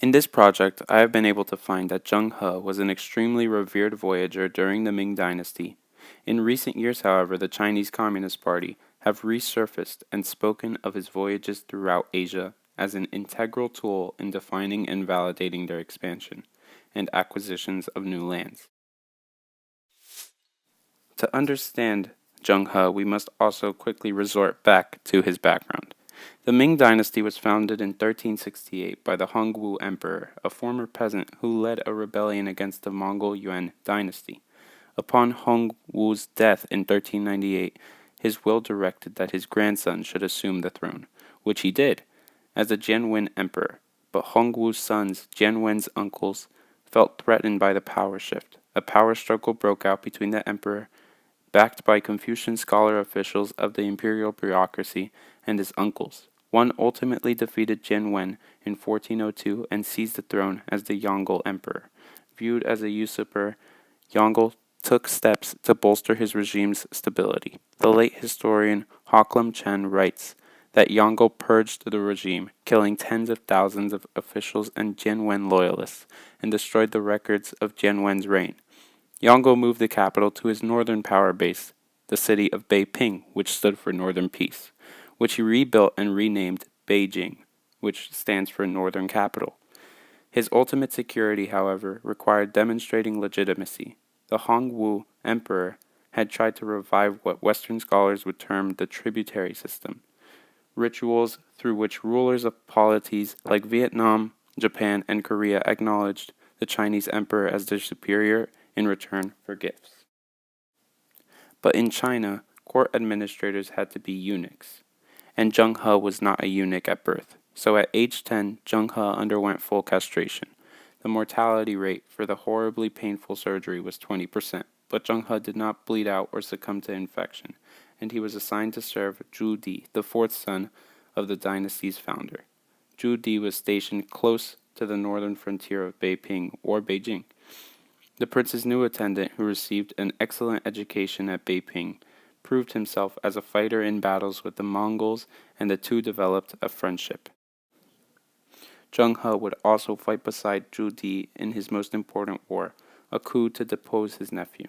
In this project, I have been able to find that Zheng He was an extremely revered voyager during the Ming Dynasty. In recent years, however, the Chinese Communist Party have resurfaced and spoken of his voyages throughout Asia as an integral tool in defining and validating their expansion and acquisitions of new lands. To understand Zheng He, we must also quickly resort back to his background. The Ming Dynasty was founded in 1368 by the Hongwu Emperor, a former peasant who led a rebellion against the Mongol Yuan dynasty. Upon Hongwu's death in 1398, his will directed that his grandson should assume the throne, which he did, as a Jianwen emperor. But Hongwu's sons, Jianwen's uncles, felt threatened by the power shift. A power struggle broke out between the emperor, backed by Confucian scholar officials of the imperial bureaucracy, and his uncles. One ultimately defeated Jianwen in 1402 and seized the throne as the Yongle emperor. Viewed as a usurper, Yongle took steps to bolster his regime's stability. The late historian Hoklum Chen writes that Yongle purged the regime, killing tens of thousands of officials and Jianwen loyalists, and destroyed the records of Jianwen's reign. Yongle moved the capital to his northern power base, the city of Beiping, which stood for Northern Peace, which he rebuilt and renamed Beijing, which stands for Northern Capital. His ultimate security, however, required demonstrating legitimacy. The Hongwu Emperor had tried to revive what Western scholars would term the tributary system, rituals through which rulers of polities like Vietnam, Japan, and Korea acknowledged the Chinese emperor as their superior in return for gifts. But in China, court administrators had to be eunuchs, and Zheng He was not a eunuch at birth. So at age 10, Zheng He underwent full castration. The mortality rate for the horribly painful surgery was 20%, but Zheng He did not bleed out or succumb to infection, and he was assigned to serve Zhu Di, the fourth son of the dynasty's founder. Zhu Di was stationed close to the northern frontier of Beiping, or Beijing. The prince's new attendant, who received an excellent education at Beiping, proved himself as a fighter in battles with the Mongols, and the two developed a friendship. Zheng He would also fight beside Zhu Di in his most important war, a coup to depose his nephew.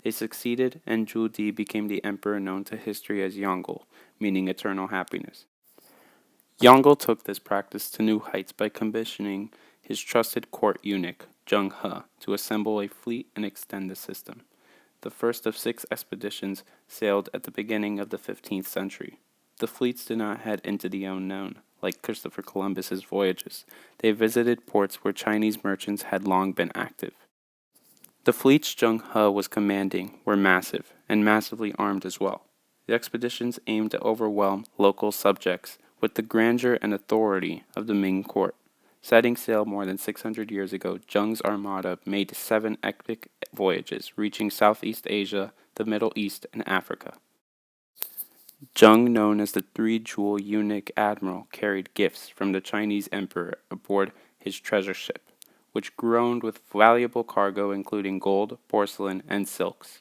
They succeeded, and Zhu Di became the emperor known to history as Yongle, meaning eternal happiness. Yongle took this practice to new heights by commissioning his trusted court eunuch, Zheng He, to assemble a fleet and extend the system. The first of 6 expeditions sailed at the beginning of the 15th century. The fleets did not head into the unknown, like Christopher Columbus's voyages. They visited ports where Chinese merchants had long been active. The fleets Zheng He was commanding were massive, and massively armed as well. The expeditions aimed to overwhelm local subjects with the grandeur and authority of the Ming court. Setting sail more than 600 years ago, Zheng's armada made 7 epic voyages, reaching Southeast Asia, the Middle East, and Africa. Zheng, known as the Three-Jewel Eunuch Admiral, carried gifts from the Chinese emperor aboard his treasure ship, which groaned with valuable cargo including gold, porcelain, and silks.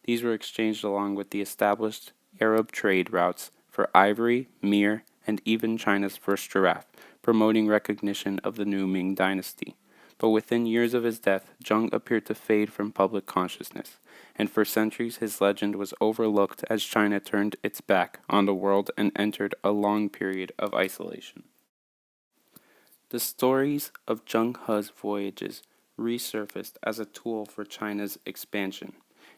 These were exchanged along with the established Arab trade routes for ivory, myrrh, and even China's first giraffe, promoting recognition of the new Ming dynasty. But within years of his death, Zheng appeared to fade from public consciousness, and for centuries his legend was overlooked as China turned its back on the world and entered a long period of isolation. The stories of Zheng He's voyages resurfaced as a tool for China's expansion.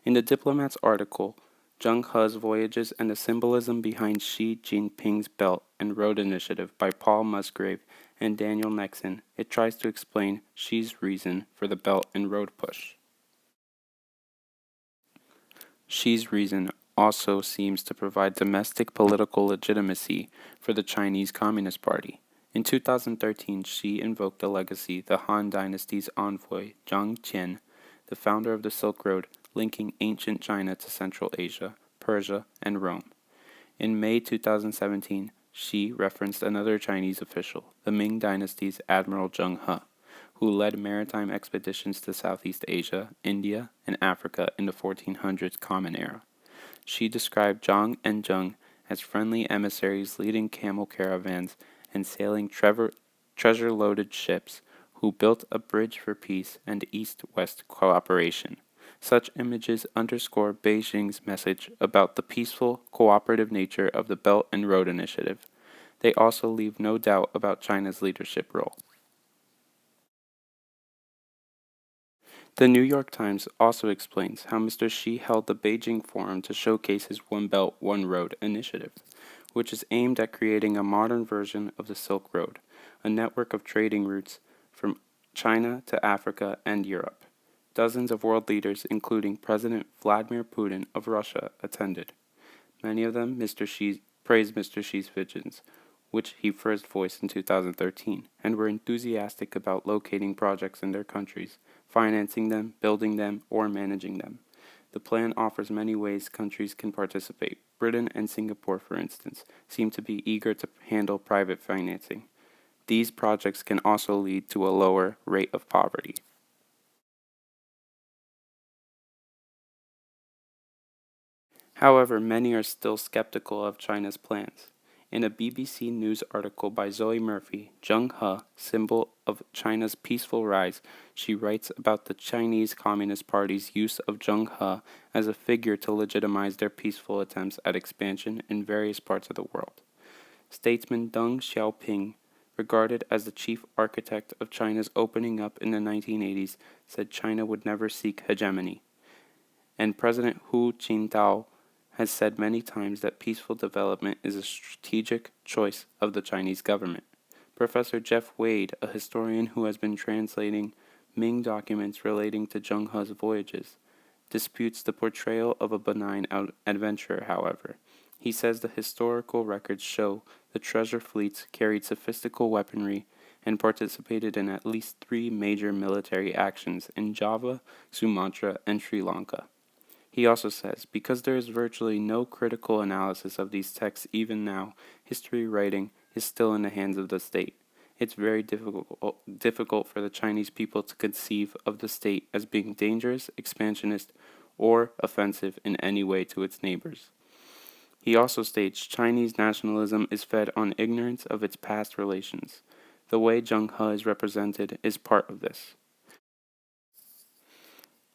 In the Diplomat's article, Zheng He's Voyages and the Symbolism Behind Xi Jinping's Belt and Road Initiative by Paul Musgrave and Daniel Nexon, it tries to explain Xi's reason for the Belt and Road push. Xi's reason also seems to provide domestic political legitimacy for the Chinese Communist Party. In 2013, Xi invoked the legacy the Han Dynasty's envoy, Zhang Qian, the founder of the Silk Road, linking ancient China to Central Asia, Persia, and Rome. In May 2017, Xi referenced another Chinese official, the Ming Dynasty's Admiral Zheng He, who led maritime expeditions to Southeast Asia, India, and Africa in the 1400s Common Era. Xi described Zhang and Zheng as friendly emissaries leading camel caravans and sailing treasure-loaded ships who built a bridge for peace and East-West cooperation. Such images underscore Beijing's message about the peaceful, cooperative nature of the Belt and Road Initiative. They also leave no doubt about China's leadership role. The New York Times also explains how Mr. Xi held the Beijing Forum to showcase his One Belt, One Road initiative, which is aimed at creating a modern version of the Silk Road, a network of trading routes from China to Africa and Europe. Dozens of world leaders, including President Vladimir Putin of Russia, attended. Many of them praised Mr. Xi's visions, which he first voiced in 2013, and were enthusiastic about locating projects in their countries, financing them, building them, or managing them. The plan offers many ways countries can participate. Britain and Singapore, for instance, seem to be eager to handle private financing. These projects can also lead to a lower rate of poverty. However, many are still skeptical of China's plans. In a BBC News article by Zoe Murphy, Zheng, symbol of China's peaceful rise, she writes about the Chinese Communist Party's use of Zheng as a figure to legitimize their peaceful attempts at expansion in various parts of the world. Statesman Deng Xiaoping, regarded as the chief architect of China's opening up in the 1980s, said China would never seek hegemony. And President Hu Jintao has said many times that peaceful development is a strategic choice of the Chinese government. Professor Jeff Wade, a historian who has been translating Ming documents relating to Zheng He's voyages, disputes the portrayal of a benign adventurer, however. He says the historical records show the treasure fleets carried sophisticated weaponry and participated in at least 3 major military actions in Java, Sumatra, and Sri Lanka. He also says, because there is virtually no critical analysis of these texts even now, history writing is still in the hands of the state. It's very difficult for the Chinese people to conceive of the state as being dangerous, expansionist, or offensive in any way to its neighbors. He also states Chinese nationalism is fed on ignorance of its past relations. The way Zheng He is represented is part of this.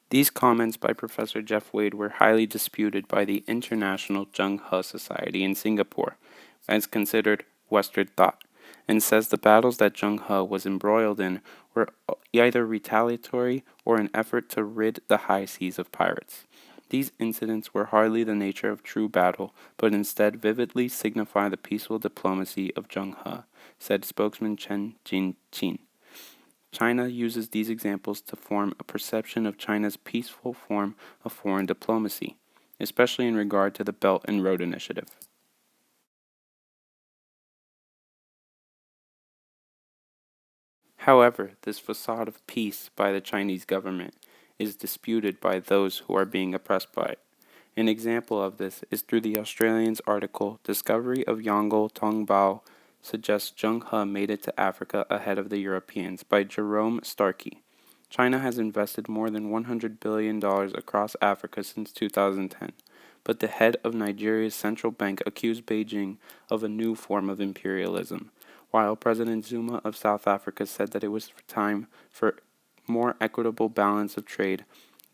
These comments by Professor Jeff Wade were highly disputed by the International Zheng He Society in Singapore, as considered Western thought, and says the battles that Zheng He was embroiled in were either retaliatory or an effort to rid the high seas of pirates. These incidents were hardly the nature of true battle, but instead vividly signify the peaceful diplomacy of Zheng He, said spokesman Chen Jin-chin. China uses these examples to form a perception of China's peaceful form of foreign diplomacy, especially in regard to the Belt and Road Initiative. However, this facade of peace by the Chinese government is disputed by those who are being oppressed by it. An example of this is through the Australian's article Discovery of Yongle Tongbao suggests Zheng He made it to Africa ahead of the Europeans by Jerome Starkey. China has invested more than $100 billion across Africa since 2010, but the head of Nigeria's central bank accused Beijing of a new form of imperialism, while President Zuma of South Africa said that it was time for more equitable balance of trade.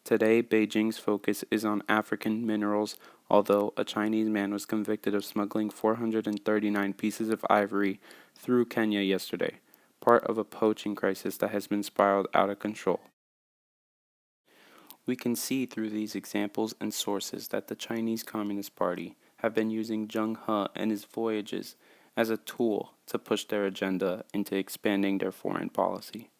Today, Beijing's focus is on African minerals, although a Chinese man was convicted of smuggling 439 pieces of ivory through Kenya yesterday, part of a poaching crisis that has been spiraled out of control. We can see through these examples and sources that the Chinese Communist Party have been using Zheng He and his voyages as a tool to push their agenda into expanding their foreign policy.